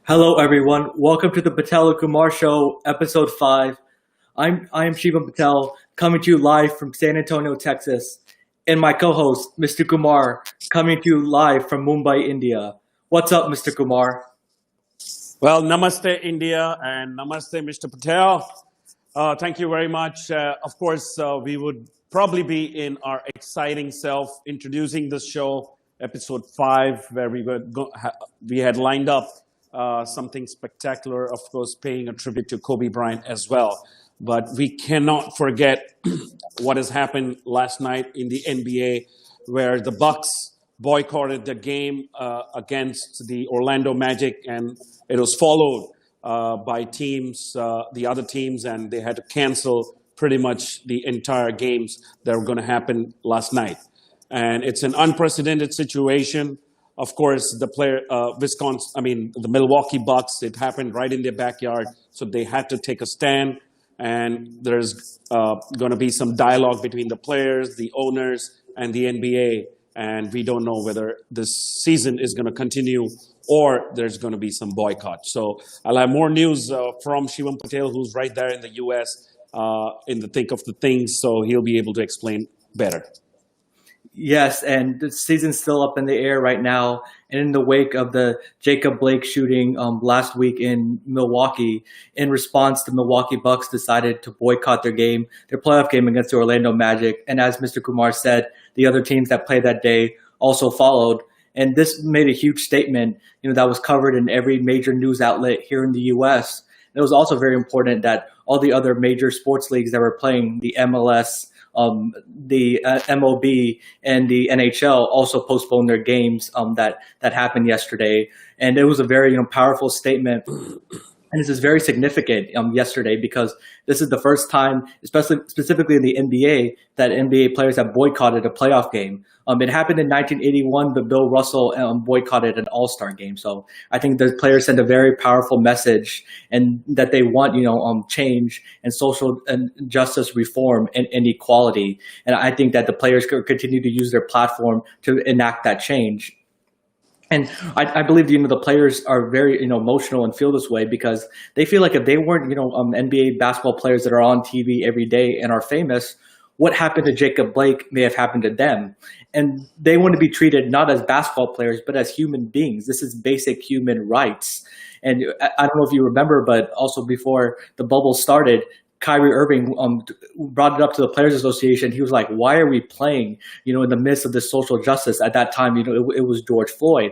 Hello, everyone. Welcome to the Patel Kumar Show, Episode 5. I am Shivam Patel, coming to you live from San Antonio, Texas, and my co-host, Mr. Kumar, coming to you live from Mumbai, India. What's up, Mr. Kumar? Well, namaste, India, and namaste, Mr. Patel. Thank you very much. Of course, we would probably be in our exciting self introducing this show, episode 5, where we had lined up something spectacular, of course, paying a tribute to Kobe Bryant as well. But we cannot forget what has happened last night in the NBA, where the Bucks boycotted the game against the Orlando Magic, and it was followed by teams, the other teams, and they had to cancel pretty much the entire games that were going to happen last night. And it's an unprecedented situation. Of course, the Milwaukee Bucks, it happened right in their backyard, so they had to take a stand. And there's going to be some dialogue between the players, the owners, and the NBA. And we don't know whether this season is going to continue or there's going to be some boycott. So I'll have more news from Shivam Patel, who's right there in the U.S. In the thick of the things, so he'll be able to explain better. Yes, and the season's still up in the air right now. And in the wake of the Jacob Blake shooting last week in Milwaukee, in response, the Milwaukee Bucks decided to boycott their playoff game against the Orlando Magic. And as Mr. Kumar said, the other teams that played that day also followed. And this made a huge statement, that was covered in every major news outlet here in the U.S. And it was also very important that all the other major sports leagues that were playing, the MLS, the MLB and the NHL also postponed their games that happened yesterday, and it was a very powerful statement. And this is very significant yesterday because this is the first time, especially specifically in the NBA, that NBA players have boycotted a playoff game. It happened in 1981, but Bill Russell boycotted an All-Star game. So I think the players send a very powerful message, and that they want change and social and justice reform and equality. And I think that the players could continue to use their platform to enact that change. And I believe the players are very emotional and feel this way because they feel like if they weren't NBA basketball players that are on TV every day and are famous, what happened to Jacob Blake may have happened to them. And they want to be treated not as basketball players but as human beings. This is basic human rights. And I don't know if you remember, but also before the bubble started, Kyrie Irving brought it up to the Players Association. He was like, why are we playing, in the midst of this social justice? At that time, it was George Floyd.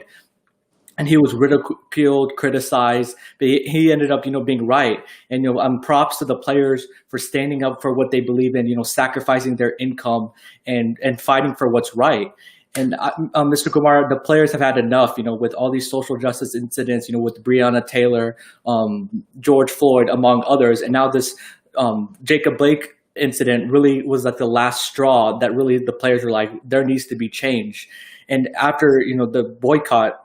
And he was ridiculed, criticized, but he ended up, being right. And, props to the players for standing up for what they believe in, sacrificing their income and fighting for what's right. And Mr. Kumar, the players have had enough, with all these social justice incidents, with Breonna Taylor, George Floyd, among others. And now this Jacob Blake incident really was like the last straw that really the players were like, there needs to be change. And after, the boycott,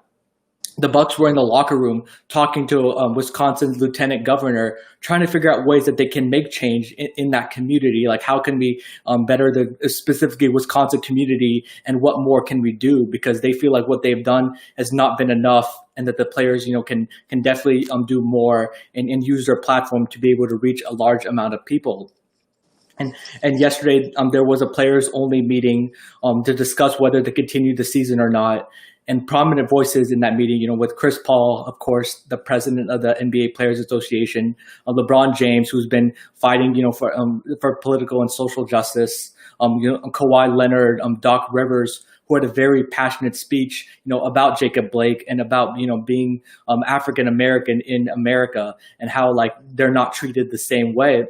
the Bucks were in the locker room talking to Wisconsin's lieutenant governor, trying to figure out ways that they can make change in that community. Like, how can we better the specifically Wisconsin community, and what more can we do? Because they feel like what they've done has not been enough, and that the players, can definitely do more and use their platform to be able to reach a large amount of people. And yesterday there was a players only meeting to discuss whether to continue the season or not. And prominent voices in that meeting, with Chris Paul, of course, the president of the NBA Players Association, LeBron James, who's been fighting, for political and social justice, Kawhi Leonard, Doc Rivers, who had a very passionate speech, about Jacob Blake and about, being African American in America and how like they're not treated the same way.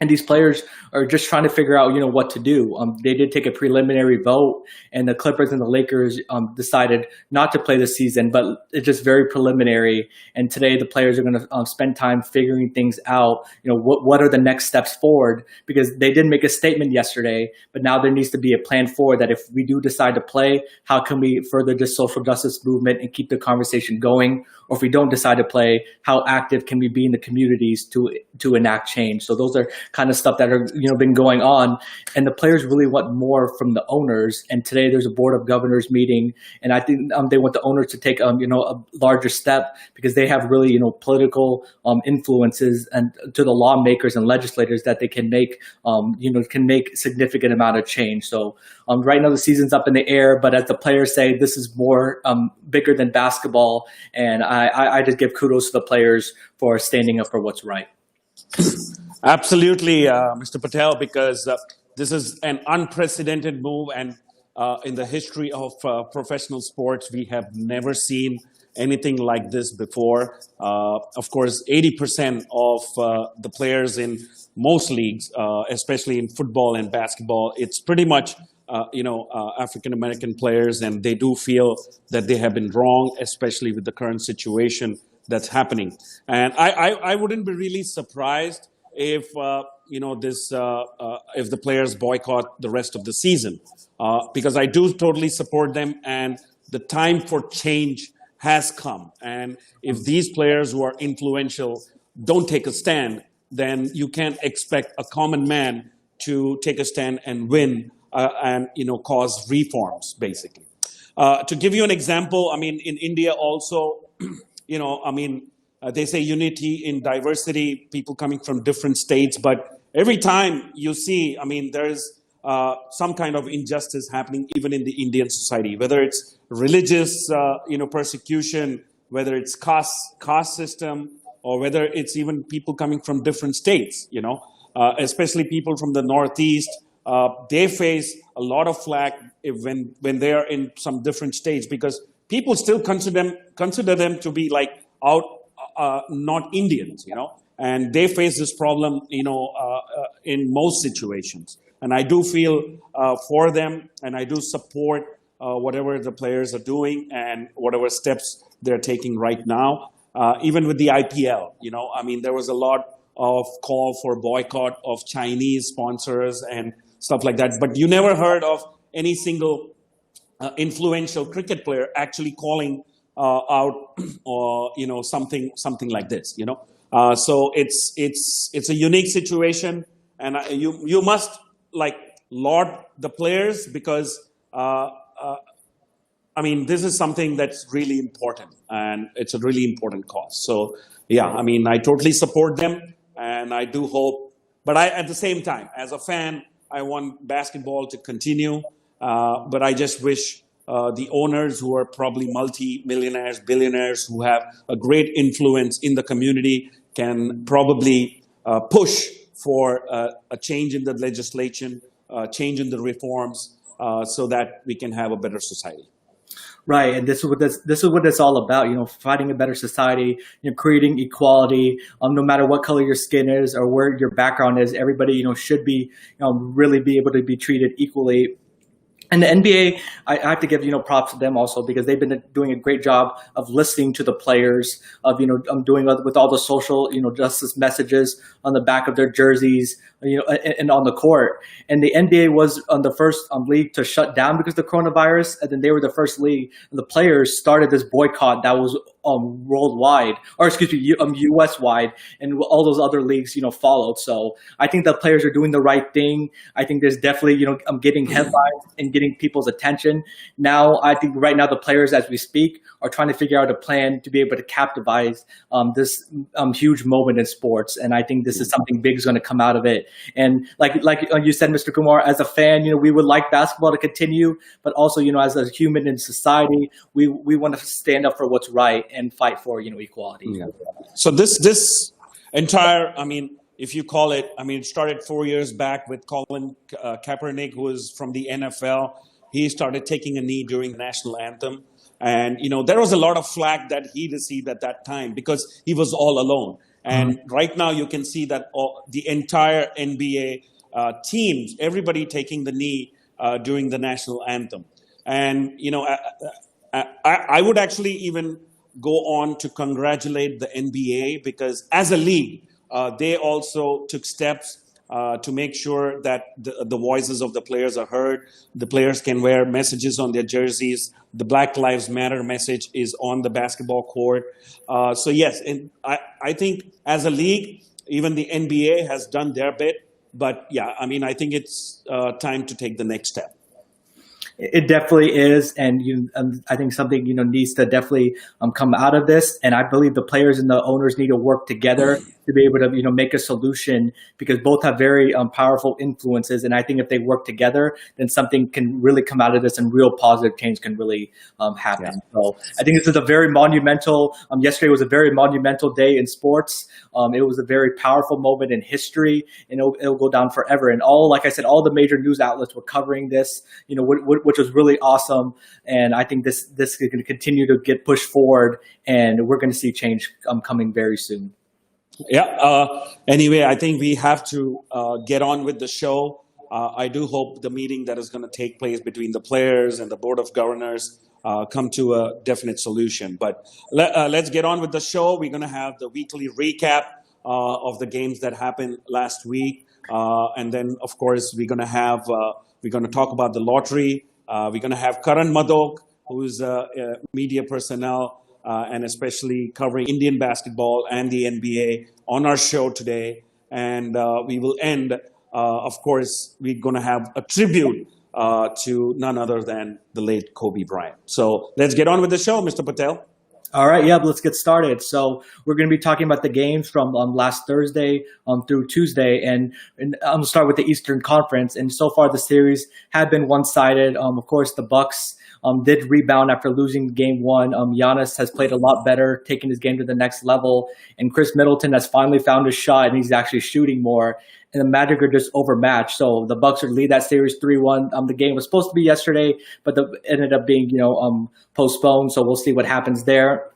And these players are just trying to figure out, what to do. They did take a preliminary vote, and the Clippers and the Lakers decided not to play the season, but it's just very preliminary. And today the players are going to spend time figuring things out. What are the next steps forward? Because they did make a statement yesterday, but now there needs to be a plan forward that if we do decide to play, how can we further this social justice movement and keep the conversation going or if we don't decide to play, how active can we be in the communities to enact change? So those are kind of stuff that are been going on, and the players really want more from the owners. And today there's a board of governors meeting, and I think they want the owners to take a larger step, because they have really political influences and to the lawmakers and legislators that they can make can make significant amount of change. So right now the season's up in the air, but as the players say, this is more bigger than basketball, and I just give kudos to the players for standing up for what's right. Absolutely, Mr. Patel, because this is an unprecedented move, and in the history of professional sports, we have never seen anything like this before. Of course, 80% of the players in most leagues, especially in football and basketball, it's pretty much African American players, and they do feel that they have been wrong, especially with the current situation that's happening. And I wouldn't be really surprised if if the players boycott the rest of the season, because I do totally support them, and the time for change has come. And if these players who are influential don't take a stand, then you can't expect a common man to take a stand and win and cause reforms, basically. To give you an example, I mean, in India also, they say unity in diversity, people coming from different states, but every time you see, there's some kind of injustice happening even in the Indian society, whether it's religious, persecution, whether it's caste system, or whether it's even people coming from different states, especially people from the Northeast. They face a lot of flack when they are in some different states, because people still consider them to be like not Indians, and they face this problem, in most situations. And I do feel for them, and I do support whatever the players are doing and whatever steps they're taking right now. Even with the IPL, there was a lot of call for boycott of Chinese sponsors and stuff like that. But you never heard of any single influential cricket player actually calling out or something like this. So it's a unique situation, and you must laud the players, because this is something that's really important, and it's a really important cause. So yeah, I totally support them, and I do hope. But at the same time, as a fan, I want basketball to continue. But I just wish the owners, who are probably multi-millionaires, billionaires, who have a great influence in the community, can probably push for a change in the legislation, change in the reforms, so that we can have a better society. Right, and this is what it's all about. Fighting a better society, creating equality. No matter what color your skin is or where your background is, everybody should be really be able to be treated equally. And the NBA, I have to give props to them also, because they've been doing a great job of listening to the players, of doing with all the social justice messages on the back of their jerseys, and on the court. And the NBA was the first league to shut down because of the coronavirus, and then they were the first league. And the players started this boycott that was worldwide, or excuse me, U.S. wide, and all those other leagues followed. So I think the players are doing the right thing. I think there's definitely getting headlines and getting people's attention. Now I think right now the players, as we speak, are trying to figure out a plan to be able to capitalize this huge moment in sports. And I think this is something big is going to come out of it. And like you said, Mr. Kumar, as a fan, we would like basketball to continue, but also as a human in society, we want to stand up for what's right and fight for equality. Yeah. So this entire, if you call it, it started 4 years back with Colin Kaepernick, who is from the NFL. He started taking a knee during the national anthem. And, there was a lot of flack that he received at that time because he was all alone. And right now you can see that the entire NBA teams, everybody taking the knee during the national anthem. And, I would actually even go on to congratulate the NBA, because as a league, they also took steps to make sure that the voices of the players are heard. The players can wear messages on their jerseys. The Black Lives Matter message is on the basketball court. So yes, and I think as a league, even the NBA has done their bit. But yeah, I mean, I think it's time to take the next step. It definitely is, and I think something needs to definitely come out of this. And I believe the players and the owners need to work together to be able to make a solution, because both have very powerful influences. And I think if they work together, then something can really come out of this, and real positive change can really happen. Yeah. So I think this is a very monumental. Yesterday was a very monumental day in sports. It was a very powerful moment in history, and it'll go down forever. And like I said, all the major news outlets were covering this. Which was really awesome. And I think this is going to continue to get pushed forward, and we're going to see change coming very soon. Yeah. Anyway, I think we have to get on with the show. I do hope the meeting that is going to take place between the players and the board of governors come to a definite solution. But let's get on with the show. We're going to have the weekly recap of the games that happened last week. And then, of course, we're going to talk about the lottery. We're going to have Karan Madhok, who's media personnel and especially covering Indian basketball and the NBA, on our show today. And we will end, of course, we're going to have a tribute to none other than the late Kobe Bryant. So let's get on with the show, Mr. Patel. All right, yeah, let's get started. So we're going to be talking about the games from last Thursday through Tuesday, and I'm going to start with the Eastern Conference. And so far, the series had been one-sided. Of course, the Bucks did rebound after losing game one. Giannis has played a lot better, taking his game to the next level, and Chris Middleton has finally found his shot, and he's actually shooting more. And the Magic are just overmatched. So the Bucks would lead that series 3-1. The game was supposed to be yesterday, but ended up being postponed. So we'll see what happens there.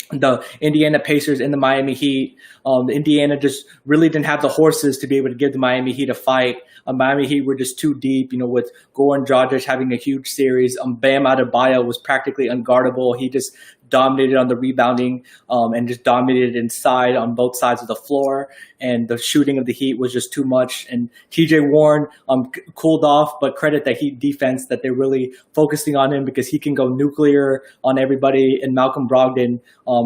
The Indiana Pacers and the Miami Heat. The Indiana just really didn't have the horses to be able to give the Miami Heat a fight. Miami Heat were just too deep, with Goran Dragic having a huge series. Bam Adebayo was practically unguardable. He just dominated on the rebounding and just dominated inside on both sides of the floor. And the shooting of the Heat was just too much. And TJ Warren cooled off, but credit the Heat defense that they're really focusing on him, because he can go nuclear on everybody. And Malcolm Brogdon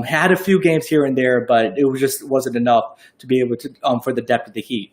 had a few games here and there, but it wasn't enough to be able to for the depth of the Heat.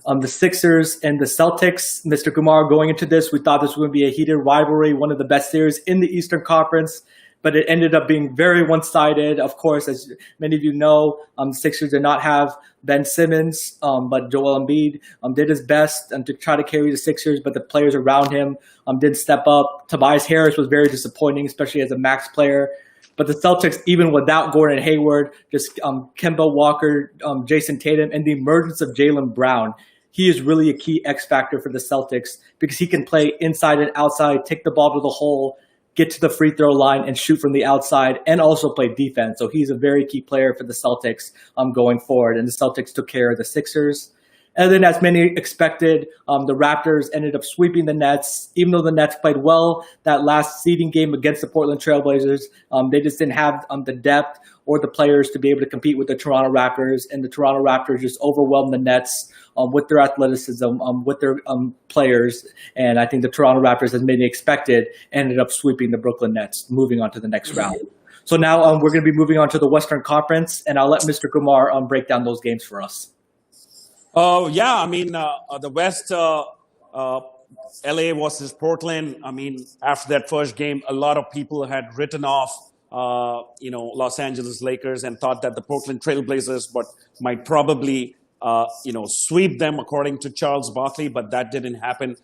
The Sixers and the Celtics, Mr. Kumar, going into this, we thought this was going to be a heated rivalry, one of the best series in the Eastern Conference, but it ended up being very one-sided. Of course, as many of you know, the Sixers did not have Ben Simmons, but Joel Embiid did his best to try to carry the Sixers, but the players around him didn't step up. Tobias Harris was very disappointing, especially as a max player. But the Celtics, even without Gordon Hayward, just Kemba Walker, Jason Tatum, and the emergence of Jaylen Brown, he is really a key X factor for the Celtics, because he can play inside and outside, take the ball to the hole, get to the free throw line, and shoot from the outside, and also play defense. So he's a very key player for the Celtics going forward. And the Celtics took care of the Sixers. And then, as many expected, the Raptors ended up sweeping the Nets. Even though the Nets played well that last seeding game against the Portland Trailblazers, they just didn't have the depth or the players to be able to compete with the Toronto Raptors. And the Toronto Raptors just overwhelmed the Nets with their athleticism, with their players. And I think the Toronto Raptors, as many expected, ended up sweeping the Brooklyn Nets, moving on to the next round. So now we're going to be moving on to the Western Conference, and I'll let Mr. Kumar break down those games for us. Oh, yeah. I mean, the West, LA versus Portland. I mean, after that first game, a lot of people had written off, Los Angeles Lakers, and thought that the Portland Trailblazers might probably, sweep them, according to Charles Barkley. But that didn't happen.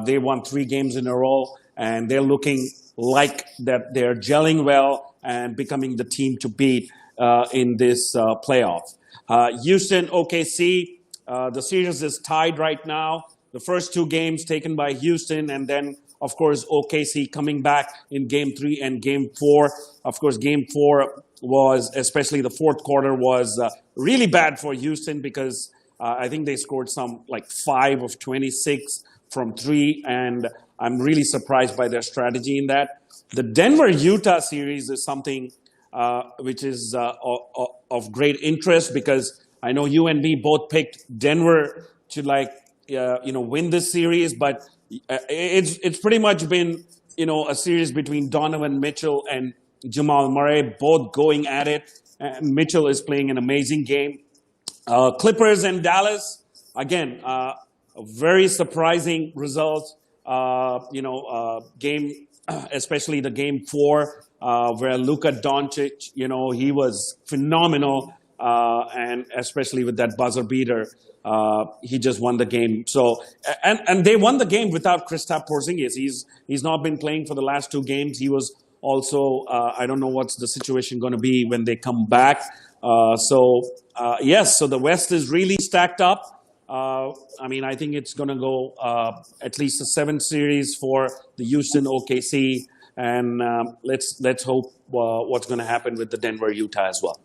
They won 3 games in a row, and they're looking like that they're gelling well and becoming the team to beat in this playoff. Houston, OKC. The series is tied right now. The first 2 games taken by Houston, and then, of course, OKC coming back in Game 3 and Game 4. Of course, Game 4 was, especially the fourth quarter, was really bad for Houston, because I think they scored 5 of 26 from 3, and I'm really surprised by their strategy in that. The Denver-Utah series is something which is of great interest, because I know you and me both picked Denver to win this series, but it's pretty much been a series between Donovan Mitchell and Jamal Murray, both going at it. Mitchell is playing an amazing game. Clippers and Dallas, again, a very surprising result. Game, especially the game 4, where Luka Doncic, he was phenomenal, and especially with that buzzer beater, he just won the game. So, and they won the game without Kristaps Porzingis. He's not been playing for the last 2 games. He was also, I don't know what's the situation going to be when they come back. Yes, so the West is really stacked up. I think it's going to go at least a 7 series for the Houston OKC, and let's hope what's going to happen with the Denver Utah as well.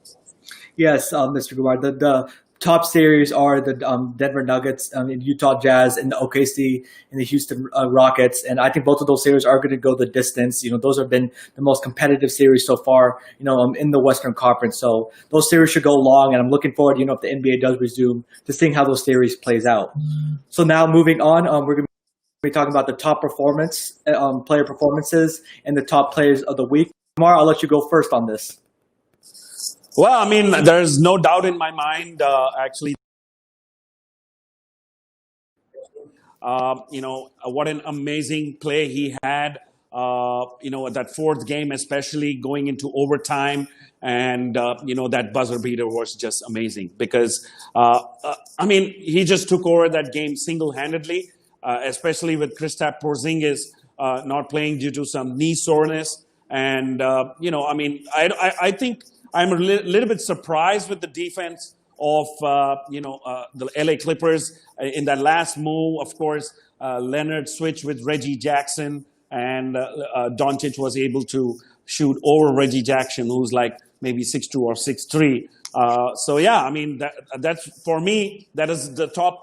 Yes, Mr. Kumar. The top series are the Denver Nuggets, Utah Jazz, and the OKC and the Houston Rockets. And I think both of those series are going to go the distance. Those have been the most competitive series so far, in the Western Conference. So those series should go long, and I'm looking forward, if the NBA does resume, to seeing how those series plays out. So now moving on, we're going to be talking about the top player performances and the top players of the week. Kumar, I'll let you go first on this. Well, there's no doubt in my mind, actually. What an amazing play he had, that 4th game, especially going into overtime. And, that buzzer beater was just amazing because, he just took over that game single-handedly, especially with Kristaps Porzingis not playing due to some knee soreness. And, I think I'm a little bit surprised with the defense of, the LA Clippers in that last move. Of course, Leonard switched with Reggie Jackson, and Doncic was able to shoot over Reggie Jackson, who's like maybe 6'2" or 6'3". That's for me, that is the top.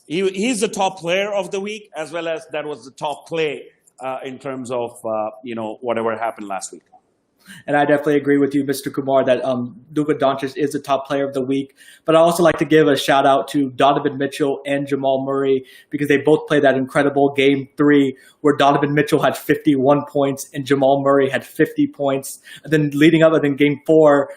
He's the top player of the week, as well as that was the top play in terms of, whatever happened last week. And I definitely agree with you, Mr. Kumar, that Luka Doncic is the top player of the week. But I also like to give a shout out to Donovan Mitchell and Jamal Murray, because they both played that incredible game 3 where Donovan Mitchell had 51 points and Jamal Murray had 50 points. And then leading up, and then game 4,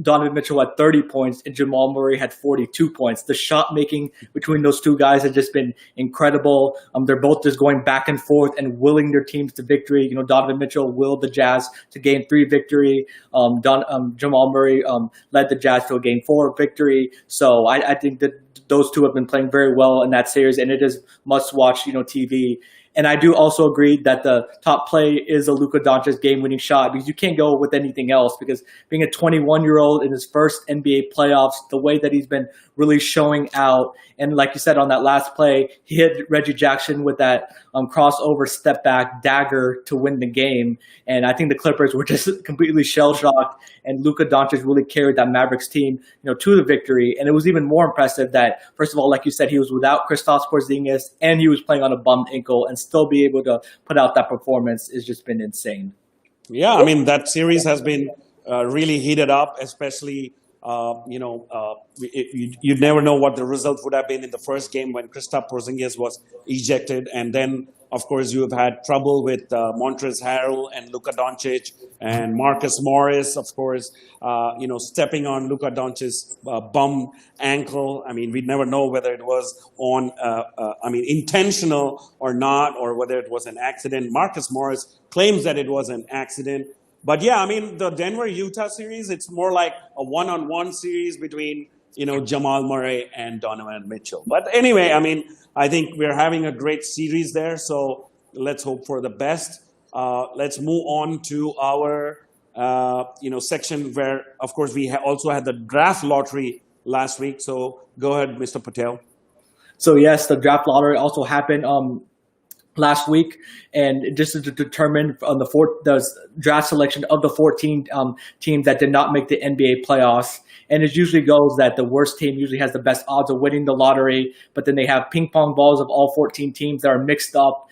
Donovan Mitchell had 30 points and Jamal Murray had 42 points. The shot making between those two guys has just been incredible. They're both just going back and forth and willing their teams to victory. Donovan Mitchell willed the Jazz to game 3 victory. Jamal Murray led the Jazz to a game 4 victory. So I think that those two have been playing very well in that series, and it is must-watch, TV. And I do also agree that the top play is a Luka Doncic game-winning shot, because you can't go with anything else, because being a 21-year-old in his first NBA playoffs, the way that he's been really showing out, and like you said on that last play, he hit Reggie Jackson with that crossover step-back dagger to win the game. And I think the Clippers were just completely shell-shocked, and Luka Doncic really carried that Mavericks team, to the victory. And it was even more impressive that, first of all, like you said, he was without Kristaps Porzingis, and he was playing on a bum ankle, and still be able to put out that performance has just been insane. Yeah, that series has been really heated up, especially, you'd never know what the result would have been in the first game when Kristaps Porzingis was ejected. And then, of course, you have had trouble with Montrezl Harrell and Luka Doncic and Marcus Morris, of course, stepping on Luka Doncic's bum ankle. We'd never know whether it was intentional or not, or whether it was an accident. Marcus Morris claims that it was an accident. But yeah, the Denver-Utah series, it's more like a one-on-one series between, Jamal Murray and Donovan Mitchell. But anyway, I think we're having a great series there. So let's hope for the best. Let's move on to our, section where, of course, we also had the draft lottery last week. So go ahead, Mr. Patel. So yes, the draft lottery also happened last week, and just to determine on the draft selection of the 14 teams that did not make the NBA playoffs. And it usually goes that the worst team usually has the best odds of winning the lottery, but then they have ping pong balls of all 14 teams that are mixed up.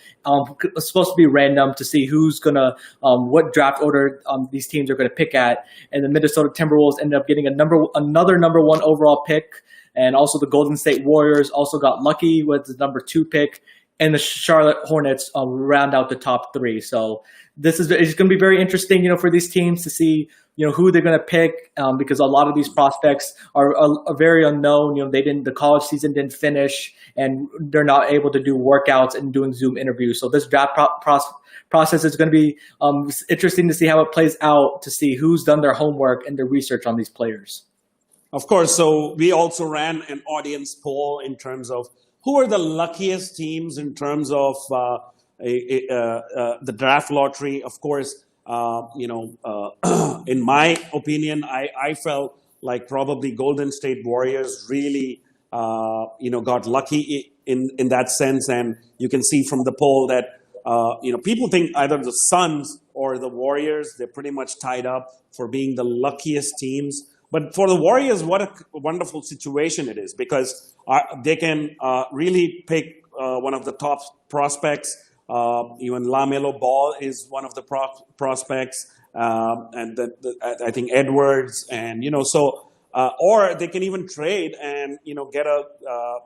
It's supposed to be random to see who's gonna what draft order these teams are gonna pick at. And the Minnesota Timberwolves ended up getting another number 1 overall pick. And also the Golden State Warriors also got lucky with the number 2 pick, and the Charlotte Hornets round out the top 3. So it's going to be very interesting, for these teams to see, who they're going to pick, because a lot of these prospects are very unknown. The college season didn't finish, and they're not able to do workouts and doing Zoom interviews. So this draft process is going to be interesting to see how it plays out, to see who's done their homework and their research on these players. Of course. So we also ran an audience poll in terms of who are the luckiest teams in terms of the draft lottery. Of course, in my opinion, I felt like probably Golden State Warriors really, got lucky in that sense. And you can see from the poll that, people think either the Suns or the Warriors, they're pretty much tied up for being the luckiest teams. But for the Warriors, what a wonderful situation it is, because they can really pick one of the top prospects. Even LaMelo Ball is one of the prospects, and I think Edwards, and or they can even trade and get a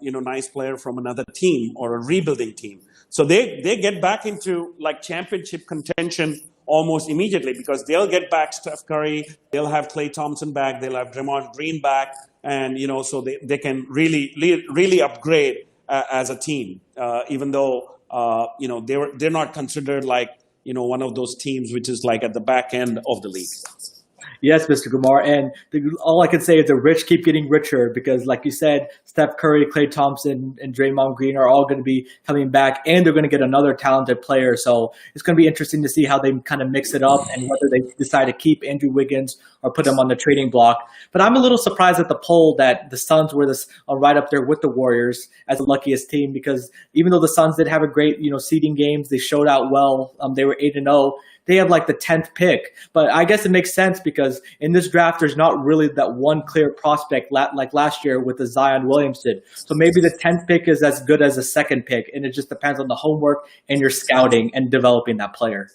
nice player from another team or a rebuilding team. So they get back into like championship contention almost immediately, because they'll get back Steph Curry, they'll have Klay Thompson back, they'll have Draymond Green back, and so they can really upgrade as a team, even though they're not considered like one of those teams which is like at the back end of the league. Yes, Mr. Kumar, and all I can say is the rich keep getting richer, because, like you said, Steph Curry, Klay Thompson, and Draymond Green are all going to be coming back, and they're going to get another talented player. So it's going to be interesting to see how they kind of mix it up, and whether they decide to keep Andrew Wiggins or put him on the trading block. But I'm a little surprised at the poll that the Suns were right up there with the Warriors as the luckiest team, because even though the Suns did have a great seeding games, they showed out well. They were 8-0. They have like the 10th pick. But I guess it makes sense, because in this draft, there's not really that one clear prospect like last year with the Zion Williamson. So maybe the 10th pick is as good as the second pick. And it just depends on the homework and your scouting and developing that player.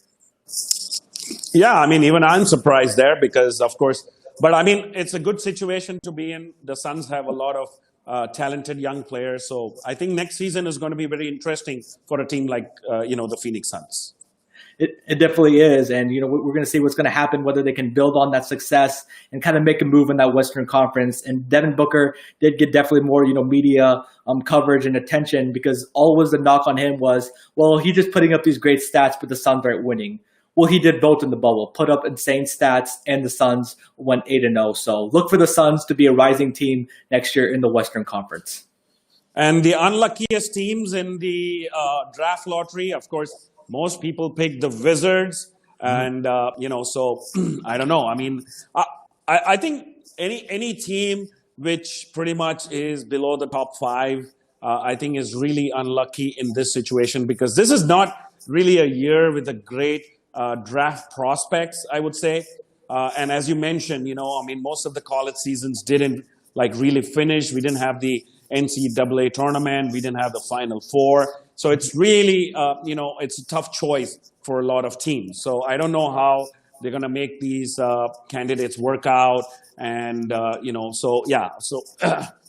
Yeah, I mean, even I'm surprised there, because, of course, but I mean, it's a good situation to be in. The Suns have a lot of talented young players. So I think next season is going to be very interesting for a team like, the Phoenix Suns. It definitely is. And, we're going to see what's going to happen, whether they can build on that success and kind of make a move in that Western Conference. And Devin Booker did get definitely more, media coverage and attention, because always the knock on him was, well, he's just putting up these great stats, but the Suns aren't winning. Well, he did both in the bubble, put up insane stats, and the Suns went 8-0. So look for the Suns to be a rising team next year in the Western Conference. And the unluckiest teams in the draft lottery, of course, most people pick the Wizards, and so I don't know. I mean, I think any team which pretty much is below the top 5, I think is really unlucky in this situation, because this is not really a year with a great draft prospects, I would say. And as you mentioned, I mean, most of the college seasons didn't like really finish. We didn't have the NCAA tournament. We didn't have the Final Four. So it's really, it's a tough choice for a lot of teams. So I don't know how they're going to make these candidates work out. And, so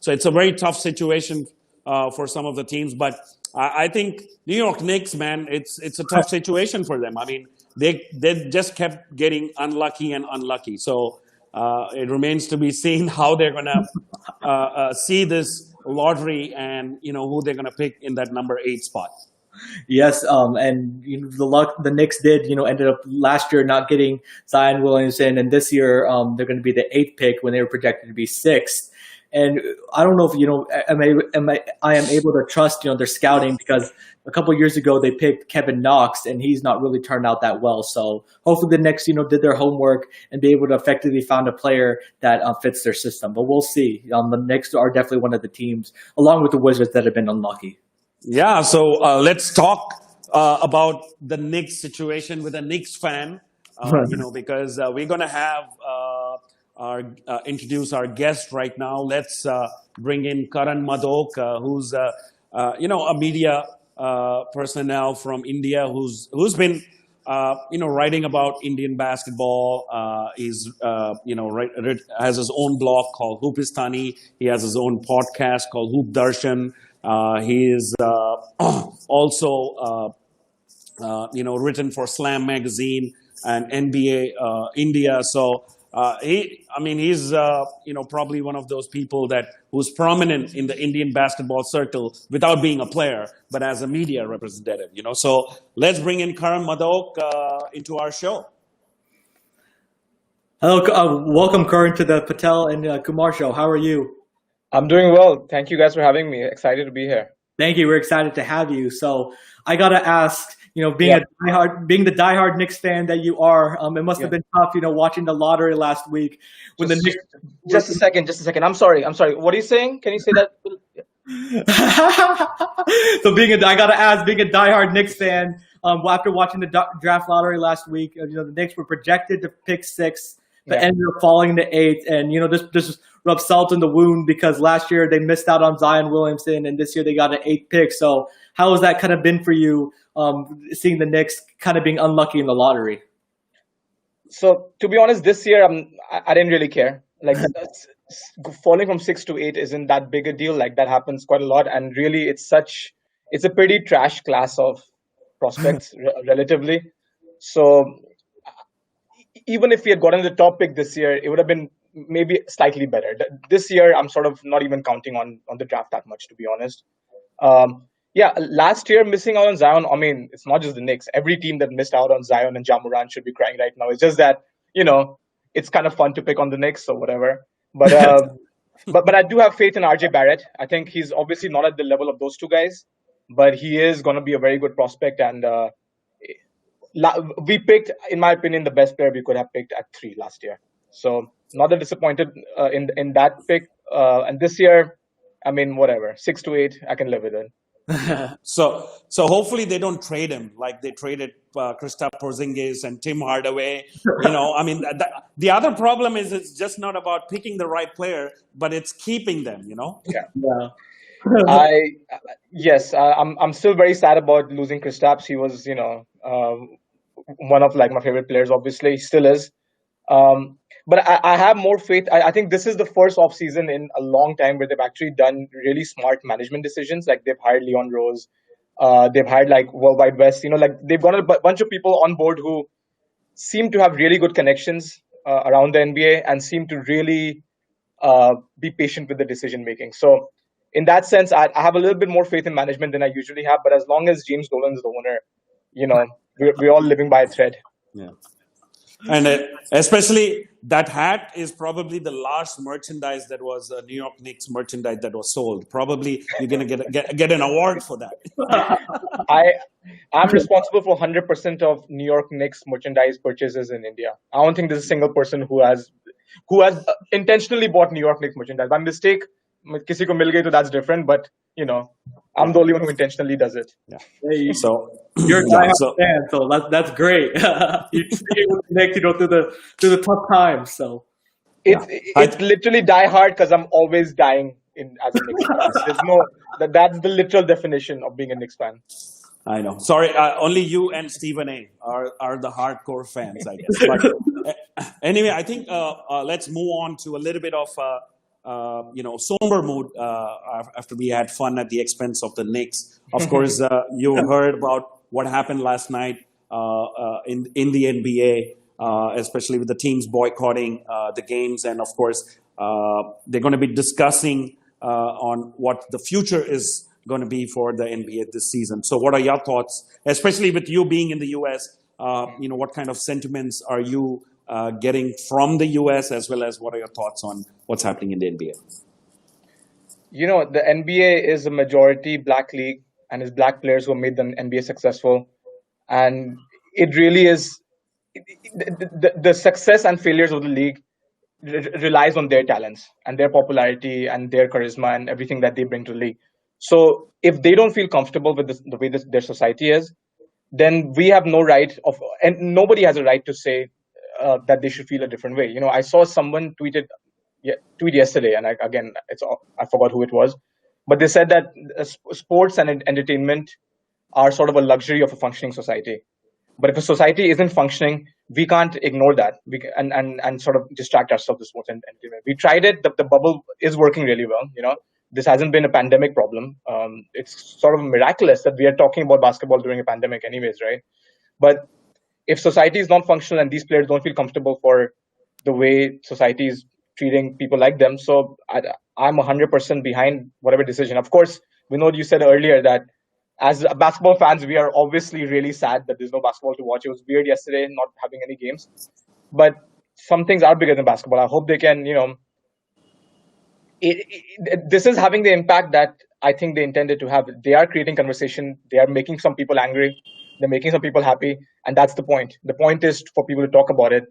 it's a very tough situation for some of the teams. But I think New York Knicks, man, it's a tough situation for them. I mean, they just kept getting unlucky and unlucky. So it remains to be seen how they're going to see this lottery, and who they're going to pick in that number 8 spot. Yes, and the Knicks did ended up last year not getting Zion Williamson, and this year they're going to be the 8th pick when they were projected to be 6th. And I don't know if I am able to trust their scouting, because a couple of years ago they picked Kevin Knox, and he's not really turned out that well. So hopefully the Knicks did their homework and be able to effectively find a player that fits their system. But we'll see. The Knicks are definitely one of the teams, along with the Wizards, that have been unlucky. Yeah. So let's talk about the Knicks situation with a Knicks fan, because we're going to have. Introduce our guest right now. Let's bring in Karan Madhok, who's a media personnel from India, who's been writing about Indian basketball. He's has his own blog called Hoopistani. He has his own podcast called Hoop Darshan. He is also written for Slam magazine and NBA India. So he's probably one of those people who's prominent in the Indian basketball circle without being a player, but as a media representative. So let's bring in Karan Madhok into our show. Hello, welcome, Karan, to the Patel and Kumar show. How are you? I'm doing well. Thank you guys for having me. Excited to be here. Thank you. We're excited to have you. So I gotta ask, being the diehard Knicks fan that you are, it must have been tough, watching the lottery last week when the Knicks. Just a second. I'm sorry. What are you saying? Can you say that? So I gotta ask, being a diehard Knicks fan, after watching the draft lottery last week, the Knicks were projected to pick 6th, but ended up falling to 8th, and this rubs salt in the wound because last year they missed out on Zion Williamson, and this year they got an 8th pick. So how has that kind of been for you, seeing the Knicks kind of being unlucky in the lottery? So to be honest, this year I didn't really care. Like falling from 6 to 8 isn't that big a deal. Like that happens quite a lot, and really it's a pretty trash class of prospects relatively. So even if we had gotten the top pick this year, it would have been maybe slightly better. This year, I'm sort of not even counting on the draft that much, to be honest. Last year missing out on Zion, it's not just the Knicks. Every team that missed out on Zion and Ja Morant should be crying right now. It's just that, it's kind of fun to pick on the Knicks or whatever. But but I do have faith in RJ Barrett. I think he's obviously not at the level of those two guys, but he is going to be a very good prospect. And we picked, in my opinion, the best player we could have picked at 3 last year. So not that disappointed in that pick. And this year, whatever, 6 to 8, I can live with it. So hopefully they don't trade him like they traded Kristaps Porzingis and Tim Hardaway. The other problem is it's just not about picking the right player, but it's keeping them. Yeah. I'm still very sad about losing Kristaps. He was one of my favorite players. Obviously, he still is. But I have more faith. I think this is the first offseason in a long time where they've actually done really smart management decisions. Like they've hired Leon Rose. They've hired World Wide West. They've got a bunch of people on board who seem to have really good connections around the NBA and seem to really be patient with the decision making. So in that sense, I have a little bit more faith in management than I usually have. But as long as James Dolan's the owner, we're all living by a thread. Yeah. And especially that hat is probably the last merchandise that was New York Knicks merchandise that was sold. Probably you're going to get an award for that. I'm responsible for 100% of New York Knicks merchandise purchases in India. I don't think there's a single person who has intentionally bought New York Knicks merchandise. By mistake, kisi ko mil gayi, so that's different. But I'm the only one who intentionally does it. Yeah. So you're a diehard fan, so that's great. You stay with the Knicks, through the tough times. So it's literally die hard because I'm always dying as a Knicks fan. There's that's the literal definition of being a Knicks fan. I know. Sorry, only you and Stephen A. are the hardcore fans, I guess. But anyway, I think let's move on to a little bit of somber mood after we had fun at the expense of the Knicks. Of course, you heard about what happened last night in the NBA, especially with the teams boycotting the games. And of course, they're going to be discussing on what the future is going to be for the NBA this season. So what are your thoughts, especially with you being in the US? What kind of sentiments are you getting from the US, as well as what are your thoughts on what's happening in the NBA? The NBA is a majority black league, and it's black players who have made the NBA successful. And it really is the success and failures of the league relies on their talents and their popularity and their charisma and everything that they bring to the league. So if they don't feel comfortable with the way their society is, then we have no right and nobody has a right to say that they should feel a different way. I saw someone tweet yesterday, and I forgot who it was, but they said that sports and entertainment are sort of a luxury of a functioning society. But if a society isn't functioning, we can't ignore that. And sort of distract ourselves with sports and entertainment. We tried it. The bubble is working really well. This hasn't been a pandemic problem. It's sort of miraculous that we are talking about basketball during a pandemic, anyways, right? But if society is not functional and these players don't feel comfortable for the way society is treating people like them, so I'm 100% behind whatever decision. Of course, Vinod, you said earlier that as basketball fans, we are obviously really sad that there's no basketball to watch. It was weird yesterday not having any games, but some things are bigger than basketball. I hope they can, this is having the impact that I think they intended to have. They are creating conversation. They are making some people angry. They're making some people happy, and that's the point. The point is for people to talk about it,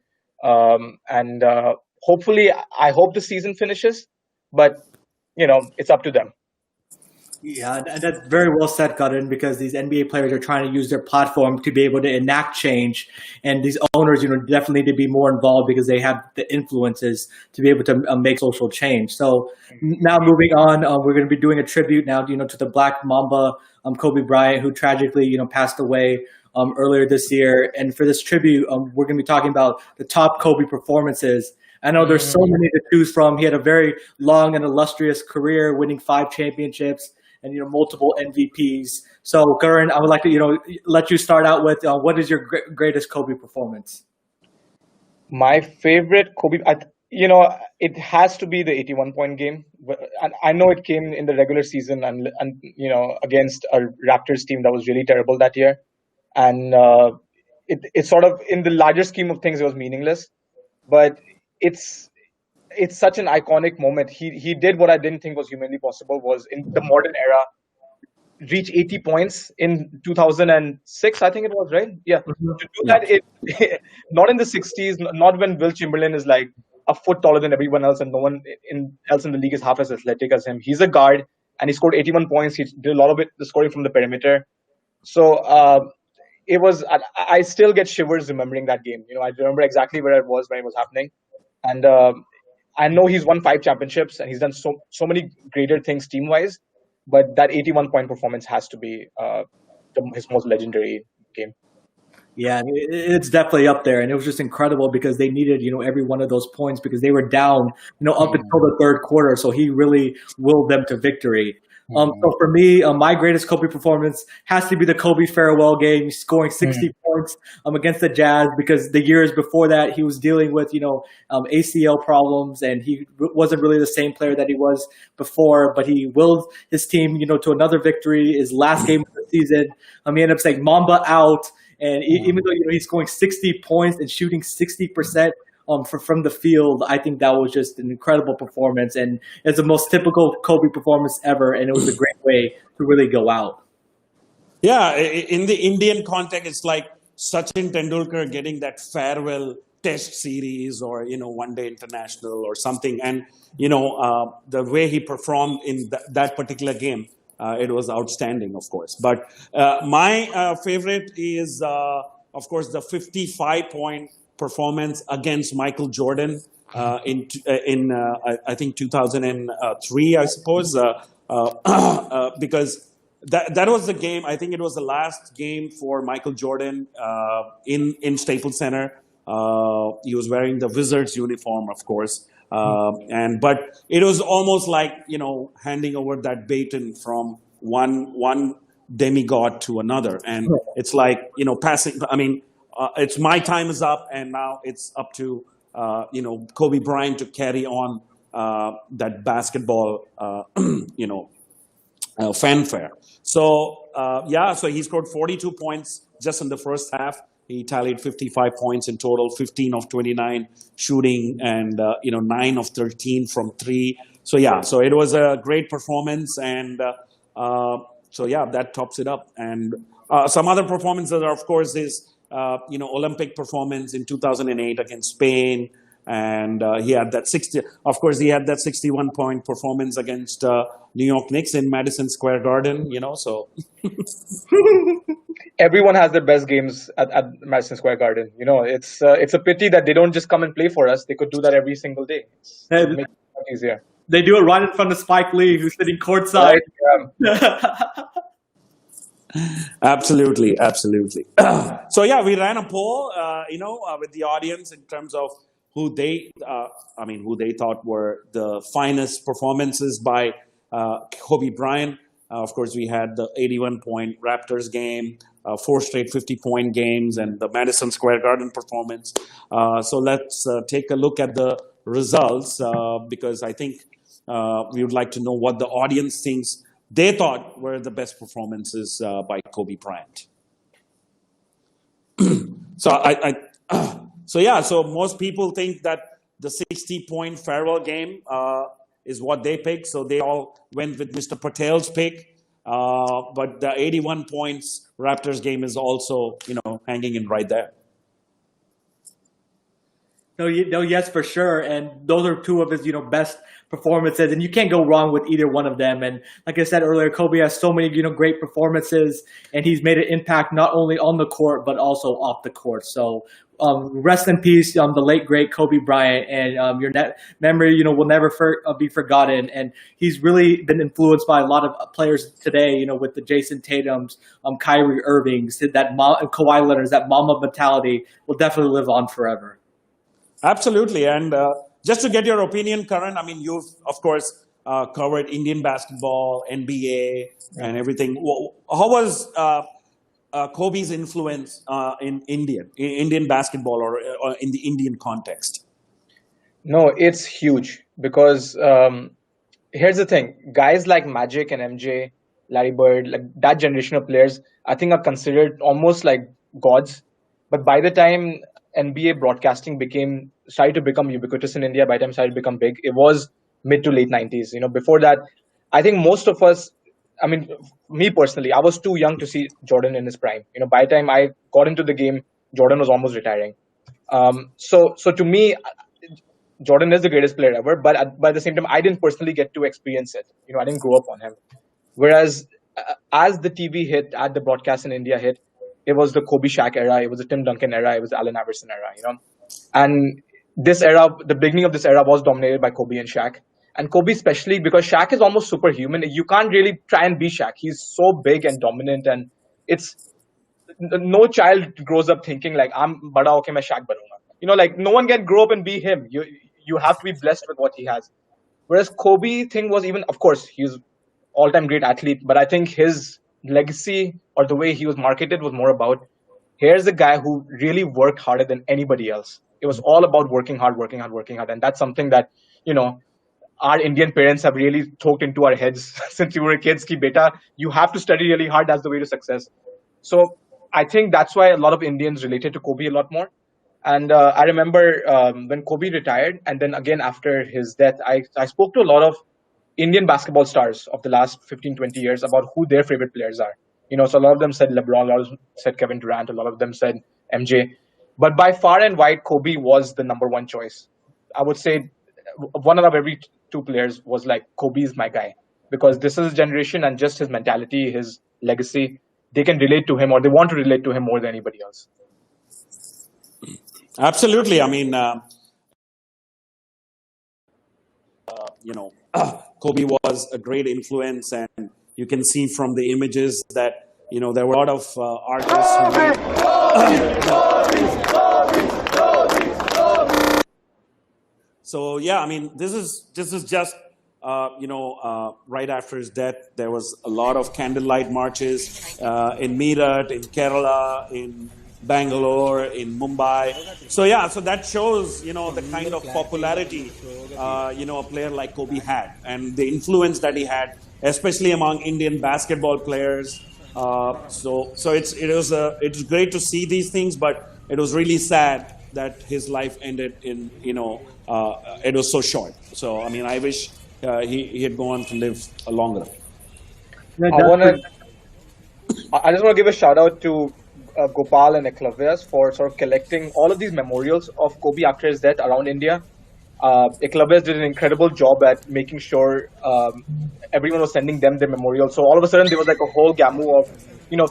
and hopefully, I hope the season finishes, but it's up to them. Yeah, and that's very well said, Karan, because these NBA players are trying to use their platform to be able to enact change, and these owners, definitely need to be more involved because they have the influences to be able to make social change. So now moving on, we're going to be doing a tribute now, to the Black Mamba, Kobe Bryant, who tragically, passed away earlier this year. And for this tribute, we're going to be talking about the top Kobe performances. I know there's so many to choose from. He had a very long and illustrious career, winning 5 championships and multiple MVPs. So, Karan, I would like to let you start out with what is your greatest Kobe performance? My favorite Kobe, it has to be the 81-point game. And I know it came in the regular season and against a Raptors team that was really terrible that year, and it's sort of in the larger scheme of things it was meaningless, but it's such an iconic moment. He did what I didn't think was humanly possible, was in the modern era reach 80 points in 2006, I think it was, right? Yeah. To do that, not in the 60s, not when Will Chamberlain is like a foot taller than everyone else and no one else in the league is half as athletic as him. He's a guard and he scored 81 points. He did a lot of it, the scoring from the perimeter. So it was, I still get shivers remembering that game. I remember exactly where I was when it was happening. And I know he's won 5 championships and he's done so many greater things team-wise, but that 81-point performance has to be his most legendary game. Yeah, it's definitely up there, and it was just incredible because they needed, every one of those points because they were down, up until the third quarter. So he really willed them to victory. So for me, my greatest Kobe performance has to be the Kobe farewell game, scoring 60 points against the Jazz, because the years before that he was dealing with, ACL problems, and he wasn't really the same player that he was before, but he willed his team, to another victory. His last game of the season, he ended up saying Mamba out, and even though he's scoring 60 points and shooting 60%, from the field, I think that was just an incredible performance, and it's the most typical Kobe performance ever, and it was a great way to really go out. Yeah, in the Indian context, it's like Sachin Tendulkar getting that farewell test series or, one day international or something. And, the way he performed in that particular game, it was outstanding, of course. But my favorite is, of course, the 55-point performance against Michael Jordan in I think 2003, I suppose, because that was the game. I think it was the last game for Michael Jordan in Staples Center. He was wearing the Wizards uniform, of course, but it was almost like handing over that baton from one demigod to another, and it's like passing. I mean. It's my time is up, and now it's up to Kobe Bryant to carry on that basketball fanfare. So so he scored 42 points just in the first half. He tallied 55 points in total, 15 of 29 shooting, and 9 of 13 from 3. So so it was a great performance, and that tops it up. And some other performances are, of course, his Olympic performance in 2008 against Spain, and he had that 61-point performance against New York Knicks in Madison Square Garden. So everyone has their best games at Madison Square Garden. It's a pity that they don't just come and play for us. They could do that every single day. It makes it easier. They do it right in front of Spike Lee, who's sitting courtside. Right, yeah. Absolutely, absolutely. So yeah, we ran a poll, with the audience in terms of who they, who they thought were the finest performances by Kobe Bryant. Of course, we had the 81-point Raptors game, four straight 50-point games, and the Madison Square Garden performance. So let's take a look at the results because I think we would like to know what the audience thinks they thought were the best performances by Kobe Bryant. So most people think that the 60-point farewell game is what they picked. So they all went with Mr. Patel's pick. But the 81 points Raptors game is also, hanging in right there. No, yes, for sure. And those are two of his, best performances, and you can't go wrong with either one of them. And like I said earlier, Kobe has so many, great performances, and he's made an impact not only on the court but also off the court. So rest in peace, the late great Kobe Bryant, and your memory, will never be forgotten. And he's really been influenced by a lot of players today, with the Jason Tatums, Kyrie Irvings, that Kawhi Leonard's, that Mamba mentality will definitely live on forever. Absolutely. And just to get your opinion, Karan, you've, of course, covered Indian basketball, NBA, and everything. How was Kobe's influence in Indian basketball or in the Indian context? No, it's huge because here's the thing. Guys like Magic and MJ, Larry Bird, like that generation of players, I think are considered almost like gods. But by the time NBA broadcasting started to become ubiquitous in India, by the time it started to become big, it was mid to late 90s. Before that, I think most of us, me personally, I was too young to see Jordan in his prime. By the time I got into the game, Jordan was almost retiring. So to me, Jordan is the greatest player ever, but at the same time, I didn't personally get to experience it. I didn't grow up on him. Whereas as the TV hit, as the broadcast in India hit, it was the Kobe Shaq era, it was the Tim Duncan era, it was the Allen Iverson era, And this era, the beginning of this era was dominated by Kobe and Shaq. And Kobe especially because Shaq is almost superhuman. You can't really try and be Shaq. He's so big and dominant, and no child grows up thinking like, I'm bada hoke main Shaq banunga. Like no one can grow up and be him. You have to be blessed with what he has. Whereas Kobe thing was even, of course, he's all-time great athlete, but I think his legacy or the way he was marketed was more about, here's a guy who really worked harder than anybody else. It was all about working hard. And that's something that, our Indian parents have really talked into our heads since we were kids, ki beta, you have to study really hard. That's the way to success. So I think that's why a lot of Indians related to Kobe a lot more. And I remember when Kobe retired, and then again after his death, I spoke to a lot of Indian basketball stars of the last 15, 20 years about who their favorite players are. So a lot of them said LeBron, a lot of them said Kevin Durant, a lot of them said MJ. But by far and wide, Kobe was the number one choice. I would say one out of every two players was like, Kobe is my guy. Because this is his generation and just his mentality, his legacy, they can relate to him or they want to relate to him more than anybody else. Absolutely. Kobe was a great influence, and you can see from the images that, there were a lot of artists So yeah, this is just right after his death. There was a lot of candlelight marches in Meerut, in Kerala, in Bangalore, in Mumbai. So that shows the kind of popularity a player like Kobe had, and the influence that he had, especially among Indian basketball players. So it's great to see these things, but it was really sad that his life ended in it was so short. So I wish he had gone on to live a longer. I just want to give a shout out to Gopal and Ekalavyas for sort of collecting all of these memorials of Kobe after his death around India. Ekalavyas did an incredible job at making sure everyone was sending them their memorials. So all of a sudden there was like a whole gamu of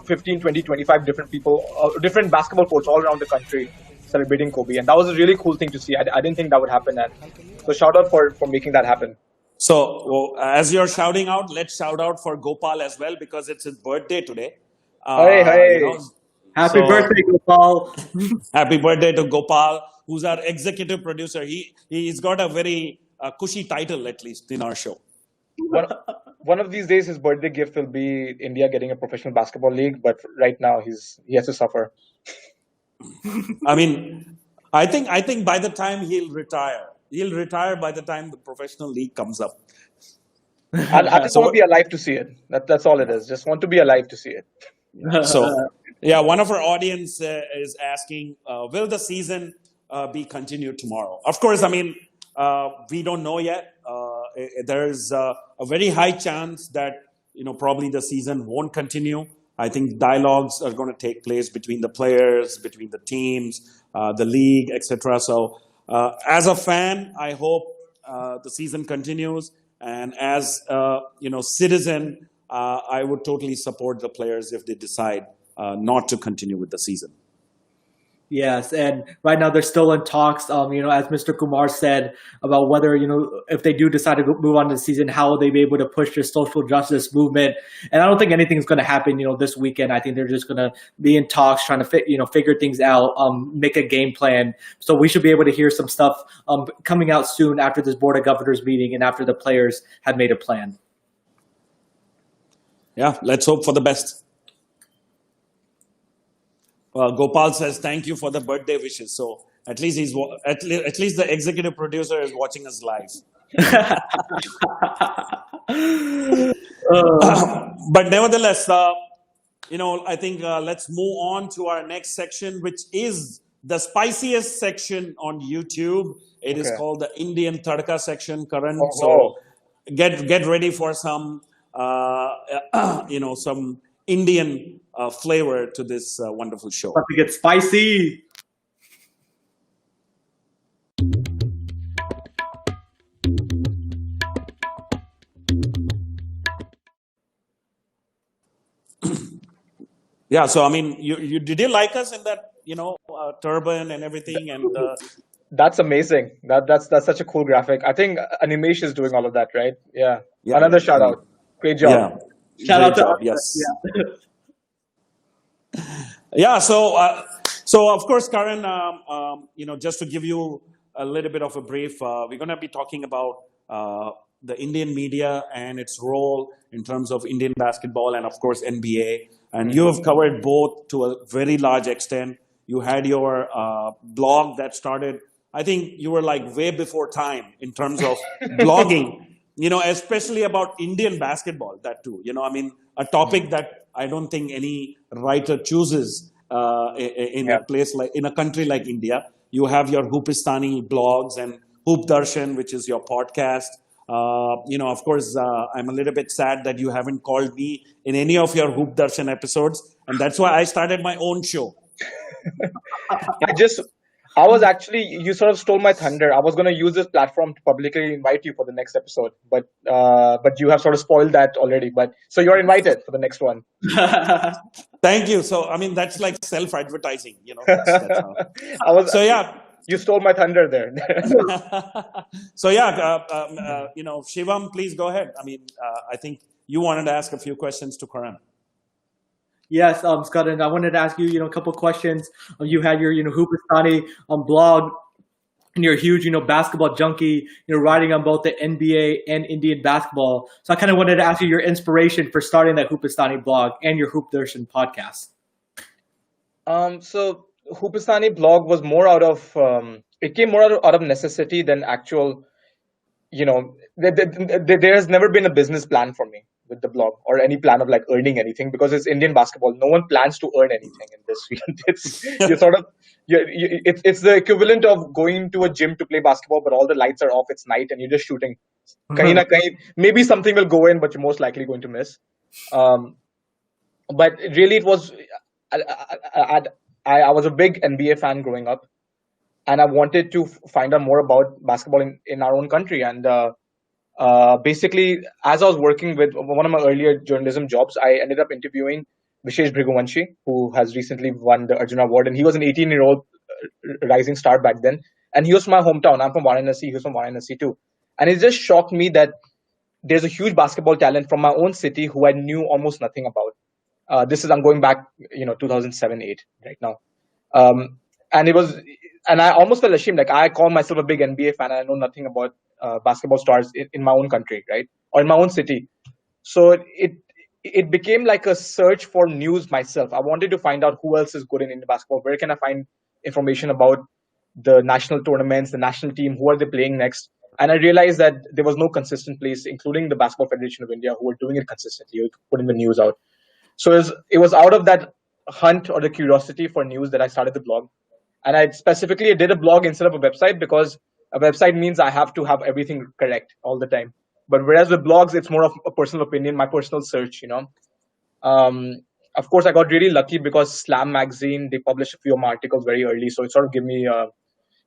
15, 20, 25 different people, different basketball courts all around the country celebrating Kobe. And that was a really cool thing to see. I didn't think that would happen. And so shout out for making that happen. So as you're shouting out, let's shout out for Gopal as well, because it's his birthday today. Hey, You know, hey. Happy so birthday, Gopal. happy birthday to Gopal, who's our executive producer. He's got a very cushy title, at least in our show. One one of these days, his birthday gift will be India getting a professional basketball league. But right now, he has to suffer. I mean, I think by the time he'll retire by the time the professional league comes up. I just So want to what? be alive to see it. That's all it is. Just want to be alive to see it. So, yeah, one of our audience is asking, will the season be continued tomorrow? Of course, I mean, we don't know yet. There's a very high chance that, probably the season won't continue. I think dialogues are going to take place between the players, between the teams, the league, etc. So, as a fan, I hope the season continues. And as citizen, I would totally support the players if they decide not to continue with the season. Yes, and right now they're still in talks. As Mr. Kumar said about whether if they do decide to move on to the season, how will they be able to push their social justice movement? And I don't think anything's going to happen, this weekend. I think they're just going to be in talks, trying to figure things out, make a game plan. So we should be able to hear some stuff coming out soon after this board of governors meeting and after the players have made a plan. Yeah, let's hope for the best. Gopal says thank you for the birthday wishes. So at least at least the executive producer is watching us live. But nevertheless, I think let's move on to our next section, which is the spiciest section on YouTube. It is called the Indian Tadka section, Karan. So get ready for some some Indian flavor to this wonderful show. About to get spicy. Yeah, so I mean, did you like us in that turban and everything? And That's amazing. That's such a cool graphic. I think Animesh is doing all of that, right? Yeah. Another shout out. Great job. Yeah. Shout out to us. Yes. Yeah. Yeah. So of course, Karan, just to give you a little bit of a brief, we're going to be talking about the Indian media and its role in terms of Indian basketball and, of course, NBA. And you have covered both to a very large extent. You had your blog that started, I think you were like way before time in terms of blogging, especially about Indian basketball, that too. I mean, a topic that I don't think any writer chooses in a place in a country like India. You have your Hoopistani blogs and Hoop Darshan, which is your podcast. Of course, I'm a little bit sad that you haven't called me in any of your Hoop Darshan episodes. And that's why I started my own show. You sort of stole my thunder. I was going to use this platform to publicly invite you for the next episode, but you have sort of spoiled that already. But so you're invited for the next one. Thank you. So, I mean, that's like self-advertising, You stole my thunder there. So, Shivam, please go ahead. I mean, I think you wanted to ask a few questions to Karan. Yes, Scott, and I wanted to ask you, a couple questions. You had your, Hoopistani blog, and you're a huge, basketball junkie. You're writing on both the NBA and Indian basketball. So I kind of wanted to ask you your inspiration for starting that Hoopistani blog and your Hoop Darshan podcast. So Hoopistani blog was more it came more out of necessity than actual. There has never been a business plan for me with the blog or any plan of like earning anything, because it's Indian basketball. No one plans to earn anything in this field. It's the equivalent of going to a gym to play basketball, but all the lights are off. It's night and you're just shooting. Kahin na kahin, maybe something will go in, but you're most likely going to miss. But really, it was. I was a big NBA fan growing up, and I wanted to find out more about basketball in our own country. And basically, as I was working with one of my earlier journalism jobs, I ended up interviewing Vishesh Bhriguvanshi, who has recently won the Arjuna Award. And he was an 18-year-old rising star back then. And he was from my hometown. I'm from Varanasi. He was from Varanasi too. And it just shocked me that there's a huge basketball talent from my own city who I knew almost nothing about. I'm going back, 2007-8 right now. Um, and it was, and I almost felt ashamed. Like, I call myself a big NBA fan, and I know nothing about basketball stars in my own country, right, or in my own city. So it became like a search for news myself. I wanted to find out who else is good in Indian basketball. Where can I find information about the national tournaments, the national team, who are they playing next? And I realized that there was no consistent place, including the Basketball Federation of India, who were doing it consistently, putting the news out. So it was out of that hunt or the curiosity for news that I started the blog. And I specifically did a blog instead of a website, because a website means I have to have everything correct all the time. But whereas with blogs, it's more of a personal opinion, my personal search. Of course, I got really lucky because Slam magazine, they published a few of my articles very early. So it sort of gave me,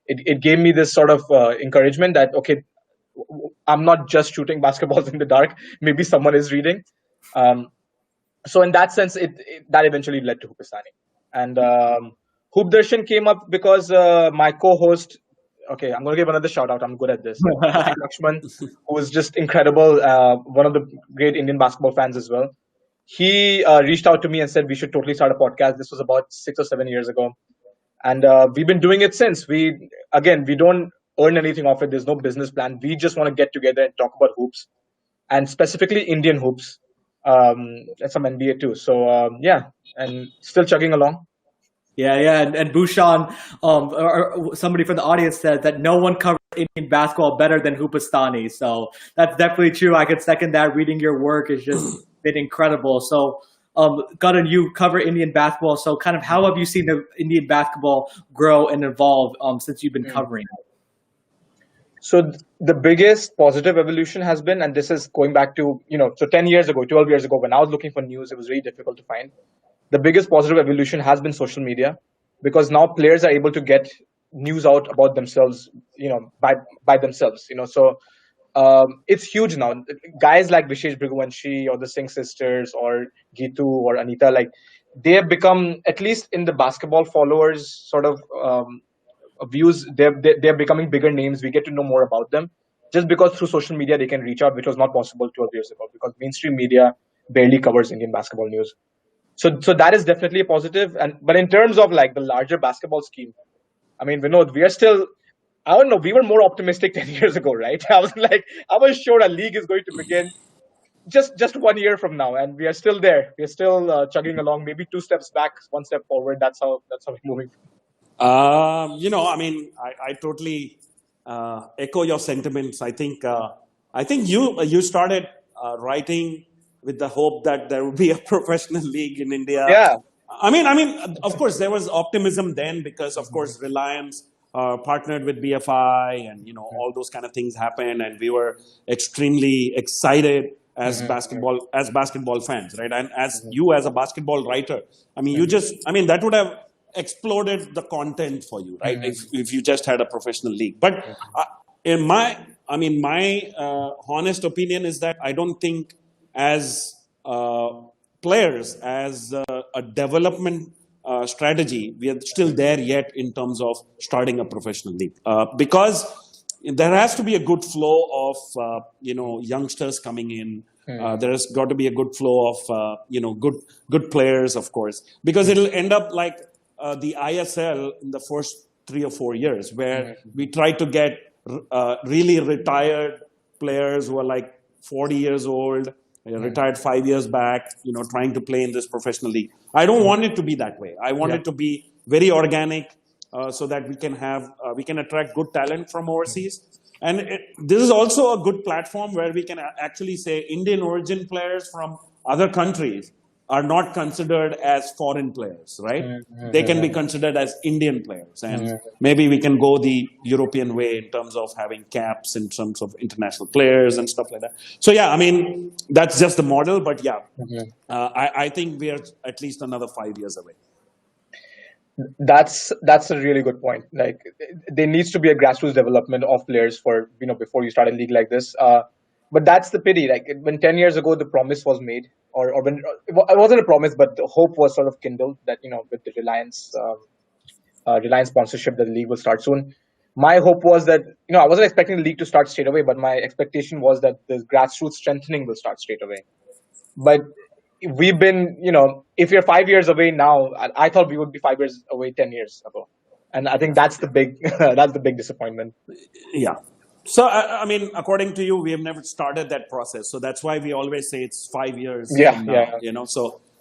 it gave me this sort of encouragement that, okay, I'm not just shooting basketballs in the dark. Maybe someone is reading. So in that sense, that eventually led to Hoopistani. And Hoop Darshan came up because my co-host, okay, I'm going to give another shout out. I'm good at this. Lakshman, who is just incredible, one of the great Indian basketball fans as well. He reached out to me and said we should totally start a podcast. This was about 6 or 7 years ago. And we've been doing it since. We don't earn anything off it. There's no business plan. We just want to get together and talk about hoops, and specifically Indian hoops, and some NBA too. So yeah, and still chugging along. Yeah, and Bhushan, or somebody from the audience said that no one covers Indian basketball better than Hoopistani. So that's definitely true. I could second that. Reading your work has just been incredible. So, Karan, you cover Indian basketball. So, kind of, how have you seen the Indian basketball grow and evolve since you've been covering it? So the biggest positive evolution has been, and this is going back to, so 10 years ago, 12 years ago, when I was looking for news, it was really difficult to find. The biggest positive evolution has been social media, because now players are able to get news out about themselves, by themselves, So it's huge now. Guys like Vishesh Bhriguvanshi or the Singh sisters or Gitu or Anita, like, they have become, at least in the basketball followers sort of views, they're becoming bigger names. We get to know more about them just because through social media they can reach out, which was not possible 12 years ago, because mainstream media barely covers Indian basketball news. So that is definitely a positive. But in terms of like the larger basketball scheme, I mean, Vinod, we are still, I don't know, we were more optimistic 10 years ago, right? I was sure a league is going to begin just 1 year from now, and we are still there. We're still chugging along, maybe 2 steps back, 1 step forward. That's how we're moving. I totally echo your sentiments. I think you started writing with the hope that there would be a professional league in India. Yeah. I mean, of course, there was optimism then because, of course, Reliance partnered with BFI, and all those kind of things happened, and we were extremely excited as basketball fans, right? And as you as a basketball writer, I mean, that would have exploded the content for you, right? If you just had a professional league. But my honest opinion is that I don't think as players, as a development strategy, we are still there yet in terms of starting a professional league, because there has to be a good flow of youngsters coming in. There has got to be a good flow of good players, of course, because it'll end up like the ISL in the first 3 or 4 years, where we try to get really retired players who are like 40 years old, retired 5 years back, trying to play in this professional league. I don't want it to be that way. I want it to be very organic, so that we can attract good talent from overseas. And this is also a good platform where we can actually say Indian origin players from other countries are not considered as foreign players, right? They can be considered as Indian players. And maybe we can go the European way in terms of having caps in terms of international players and stuff like that. So, yeah, I mean, that's just the model. But, yeah, I think we are at least another 5 years away. That's a really good point. Like, there needs to be a grassroots development of players for, before you start a league like this. But that's the pity. Like, when 10 years ago the promise was made, or when it wasn't a promise, but the hope was sort of kindled that with the Reliance sponsorship, that the league will start soon. My hope was that I wasn't expecting the league to start straight away, but my expectation was that the grassroots strengthening will start straight away. But we've been, if you're 5 years away now, I thought we would be 5 years away 10 years ago. And I think that's the big that's the big disappointment. Yeah. So, I mean, according to you, we have never started that process. So that's why we always say it's 5 years Yeah, from now,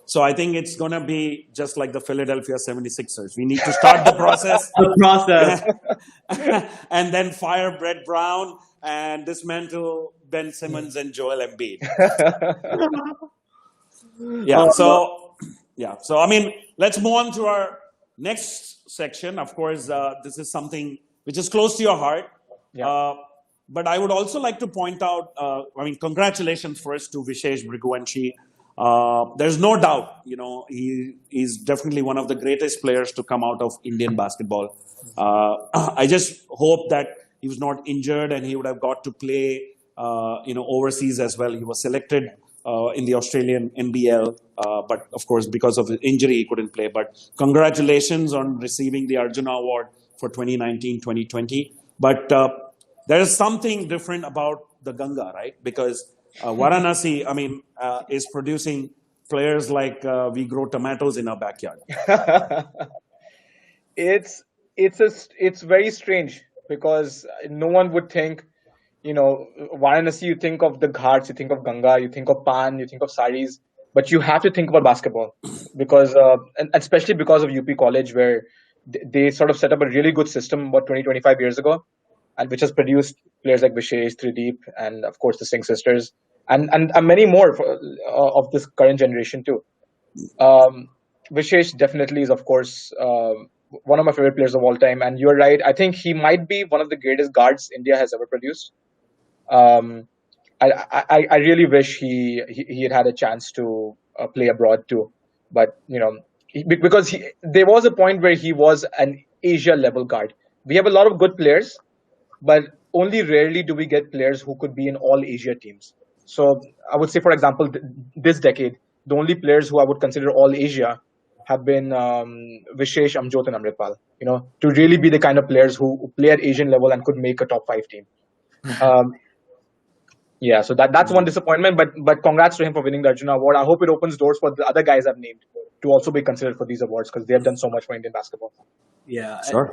So I think it's going to be just like the Philadelphia 76ers. We need to start the process. The process. And then fire Brett Brown and dismantle Ben Simmons and Joel Embiid. So I mean, let's move on to our next section. Of course, this is something which is close to your heart. Yeah. But I would also like to point out, congratulations first to Vishesh Briguvanshi. There's no doubt, he's definitely one of the greatest players to come out of Indian basketball. I just hope that he was not injured and he would have got to play, overseas as well. He was selected in the Australian NBL, but of course, because of his injury, he couldn't play. But congratulations on receiving the Arjuna Award for 2019-2020. But there is something different about the Ganga, right? Because Varanasi, is producing players like we grow tomatoes in our backyard. It's very strange because no one would think, Varanasi, you think of the ghats, you think of Ganga, you think of pan, you think of saris, but you have to think about basketball because, and especially because of UP College, where they sort of set up a really good system about 25 years ago, and which has produced players like Vishesh, Trideep, and of course the Singh sisters, and many more of this current generation too. Vishesh definitely is, of course, one of my favorite players of all time. And you're right. I think he might be one of the greatest guards India has ever produced. I really wish he had a chance to play abroad too. But, because there was a point where he was an Asia level guard. We have a lot of good players, but only rarely do we get players who could be in all Asia teams. So I would say, for example, this decade, the only players who I would consider all Asia have been Vishesh, Amjot, and Amritpal. To really be the kind of players who play at Asian level and could make a top 5 team. So that's one disappointment. But congrats to him for winning the Arjuna Award. I hope it opens doors for the other guys I've named to also be considered for these awards because they have done so much for Indian basketball. Yeah, sure.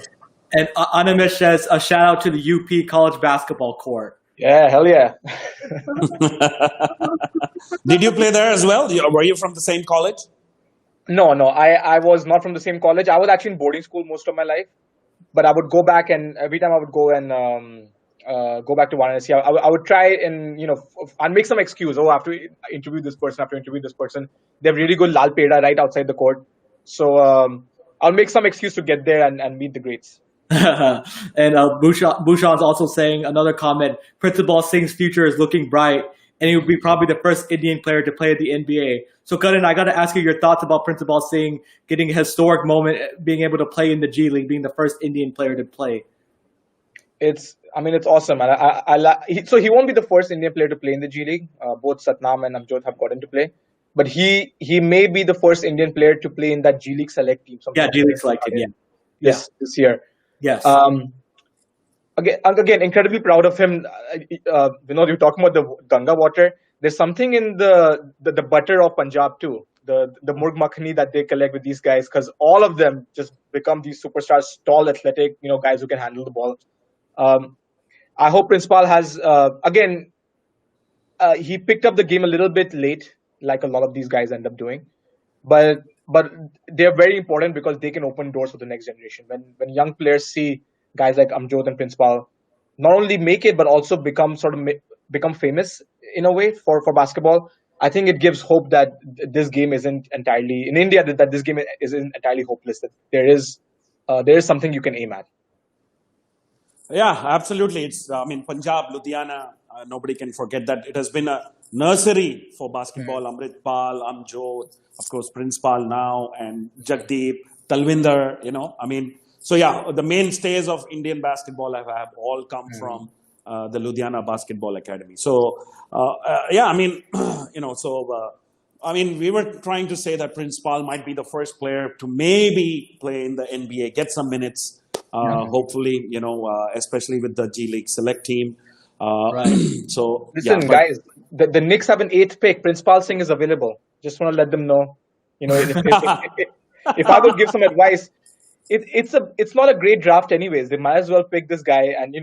And Animesh says a shout out to the UP college basketball court. Yeah, hell yeah. Did you play there as well? Were you from the same college? No, I was not from the same college. I was actually in boarding school most of my life, but I would go back, and every time I would go and go back to Varanasi, I would try and I'd make some excuse. Oh, I have to interview this person. I have to interview this person. They have really good lal peda right outside the court, so I'll make some excuse to get there and meet the greats. And Bhushan's also saying another comment. Principal Singh's future is looking bright, and he would be probably the first Indian player to play at the NBA. So, Karan, I got to ask you your thoughts about Principal Singh getting a historic moment, being able to play in the G League, being the first Indian player to play. It's awesome. So he won't be the first Indian player to play in the G League. Both Satnam and Amjot have gotten to play. But he may be the first Indian player to play in that G League select team. Yeah, G League select team, This year. Yes. Again, incredibly proud of him. Vinod, you're talking about the Ganga water. There's something in the butter of Punjab too. The murg makhani that they collect with these guys, because all of them just become these superstars, tall, athletic, guys who can handle the ball. I hope Principal has he picked up the game a little bit late, like a lot of these guys end up doing, but they're very important because they can open doors for the next generation. When young players see guys like Amjot and Principal not only make it but also become famous in a way for basketball, I think it gives hope that this game isn't entirely in India, that this game isn't entirely hopeless, that there is something you can aim at. Yeah, absolutely. It's Punjab, Ludhiana, nobody can forget that it has been a nursery for basketball. Amritpal, Amjot, of course, Principal now, and Jagdeep, Talvinder, So yeah, the mainstays of Indian basketball have all come from the Ludhiana Basketball Academy. So we were trying to say that Principal might be the first player to maybe play in the NBA, get some minutes, hopefully, especially with the G League select team. Right. So listen, guys, the Knicks have an 8th pick. Principal Singh is available. Just want to let them know, if I could give some advice, it's not a great draft anyways. They might as well pick this guy, and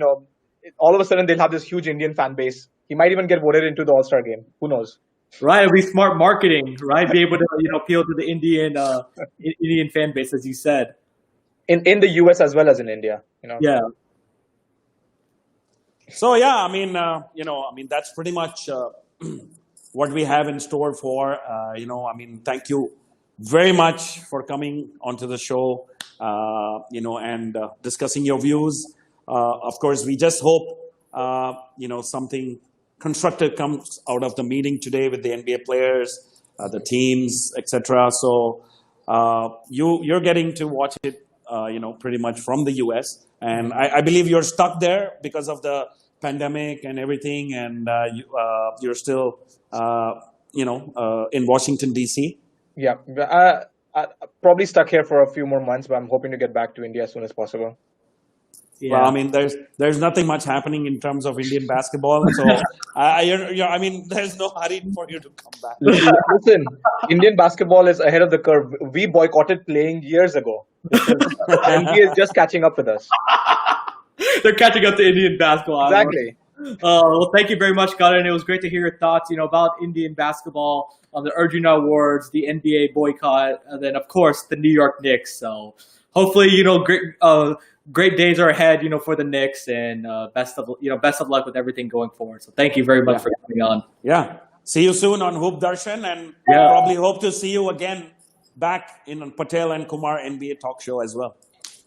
all of a sudden they'll have this huge Indian fan base. He might even get voted into the All-Star game. Who knows? Right, it'll be smart marketing, right? Be able to appeal to the Indian fan base, as you said. In the US as well as in India, Yeah. So yeah, I mean, that's pretty much what we have in store for. Thank you very much for coming onto the show, and discussing your views. Of course, we just hope, something constructive comes out of the meeting today with the NBA players, the teams, etc. So you're getting to watch it, pretty much from the US, and I believe you're stuck there because of the pandemic and everything, and you're still, in Washington D.C. Yeah, I probably stuck here for a few more months, but I'm hoping to get back to India as soon as possible. Yeah. Well, there's nothing much happening in terms of Indian basketball, so there's no hurry for you to come back. Listen, Indian basketball is ahead of the curve. We boycotted playing years ago. NBA is just catching up with us. They're catching up to Indian basketball. Exactly. Well, thank you very much, Karan. It was great to hear your thoughts, about Indian basketball, the Arjuna Awards, the NBA boycott, and then of course the New York Knicks. So hopefully, great days are ahead, for the Knicks, and best of luck with everything going forward. So thank you very much for coming on. Yeah. See you soon on Hoop Darshan, and probably hope to see you again back in Patel and Kumar NBA talk show as well.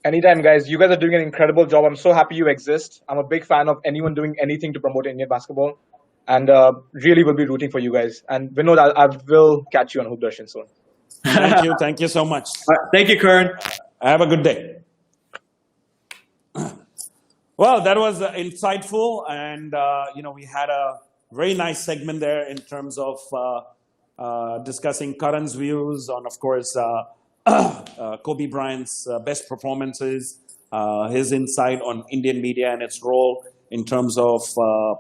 Anytime, guys. You guys are doing an incredible job. I'm so happy you exist. I'm a big fan of anyone doing anything to promote Indian basketball, and really will be rooting for you guys. And Vinod, I will catch you on Hoop Darshan soon. Thank you. Thank you so much. Thank you, Karan. Have a good day. Well, that was insightful, and we had a very nice segment there in terms of discussing Karan's views on, of course, Kobe Bryant's best performances, his insight on Indian media and its role in terms of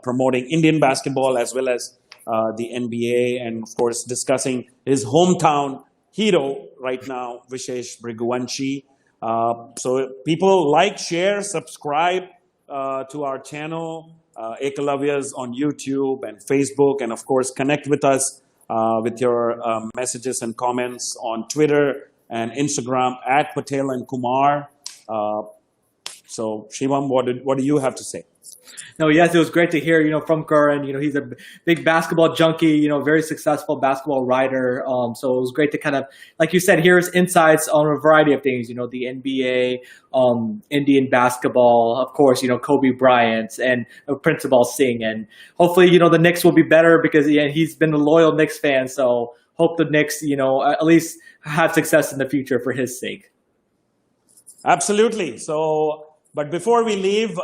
promoting Indian basketball as well as the NBA, and of course discussing his hometown hero right now, Vishesh Briguvanshi. So people like, share, subscribe to our channel, Ekalavyas on YouTube and Facebook, and of course connect with us with your messages and comments on Twitter and Instagram at Patel and Kumar. So Shivam, what do you have to say? No, yes, it was great to hear, from Karan. He's a big basketball junkie, very successful basketball writer. So it was great to kind of, like you said, hear his insights on a variety of things, the NBA, Indian basketball, of course, Kobe Bryant and Principal Singh. And hopefully, the Knicks will be better because he's been a loyal Knicks fan. So hope the Knicks, at least have success in the future for his sake. Absolutely. So, but before we leave,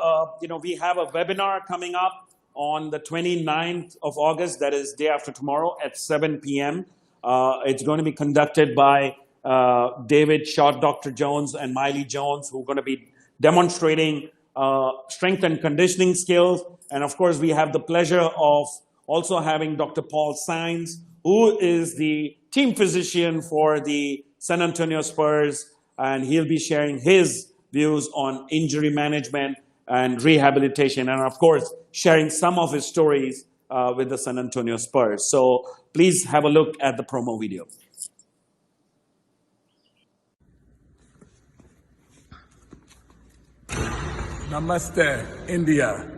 we have a webinar coming up on the 29th of August, that is day after tomorrow at 7 p.m. It's going to be conducted by David Shot Dr. Jones and Miley Jones, who are going to be demonstrating strength and conditioning skills. And of course, we have the pleasure of also having Dr. Paul Sainz, who is the team physician for the San Antonio Spurs, and he'll be sharing his views on injury management and rehabilitation, and of course, sharing some of his stories with the San Antonio Spurs. So please have a look at the promo video. Namaste, India.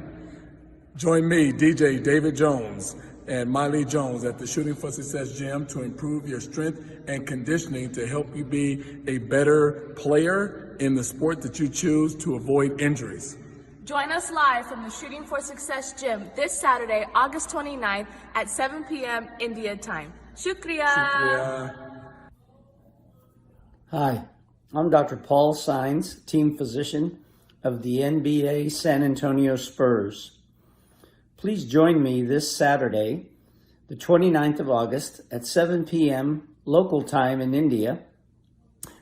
Join me, DJ David Jones, and Miley Jones at the Shooting for Success Gym to improve your strength and conditioning to help you be a better player in the sport that you choose to avoid injuries. Join us live from the Shooting for Success Gym this Saturday, August 29th at 7 p.m. India time. Shukriya! Shukriya. Hi, I'm Dr. Paul Sainz, team physician of the NBA San Antonio Spurs. Please join me this Saturday, the 29th of August at 7 p.m. local time in India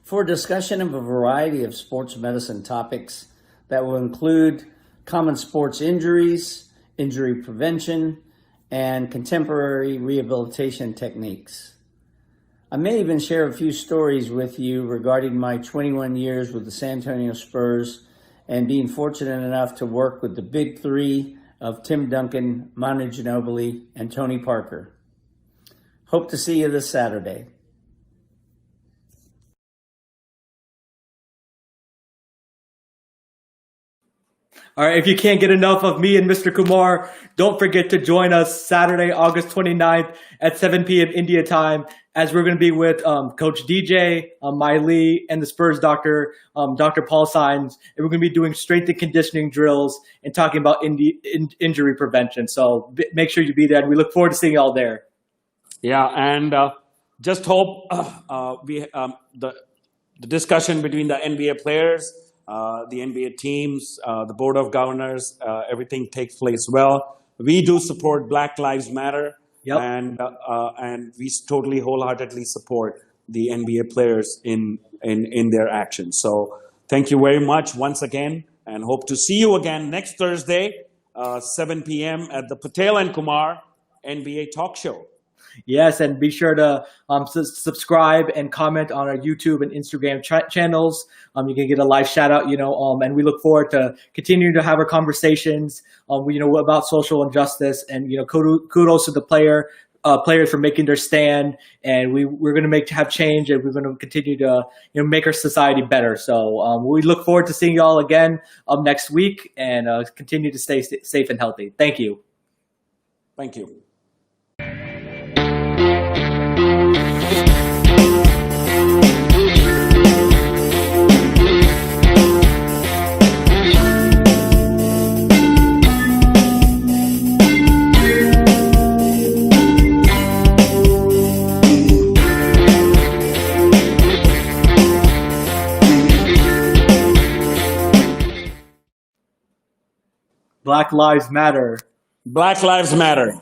for a discussion of a variety of sports medicine topics that will include common sports injuries, injury prevention, and contemporary rehabilitation techniques. I may even share a few stories with you regarding my 21 years with the San Antonio Spurs and being fortunate enough to work with the big three of Tim Duncan, Manu Ginobili, and Tony Parker. Hope to see you this Saturday. All right, if you can't get enough of me and Mr. Kumar, don't forget to join us Saturday, August 29th at 7 p.m. India time, as we're going to be with Coach DJ, Miley, and the Spurs doctor, Dr. Paul Signs, and we're going to be doing strength and conditioning drills and talking about injury prevention. So make sure you be there, and we look forward to seeing you all there. Yeah, and just hope the discussion between the NBA players, the NBA teams, the Board of Governors, everything takes place well. We do support Black Lives Matter, Yep. and we totally wholeheartedly support the NBA players in their actions. So thank you very much once again, and hope to see you again next Thursday, 7 p.m. at the Patel and Kumar NBA Talk Show. Yes, and be sure to subscribe and comment on our YouTube and Instagram channels. You can get a live shout out, and we look forward to continuing to have our conversations, about social injustice, and kudos to the players for making their stand, and we're going to have change, and we're going to continue to make our society better. So we look forward to seeing you all again next week, and continue to stay safe and healthy. Thank you. Thank you. Black Lives Matter. Black Lives Matter.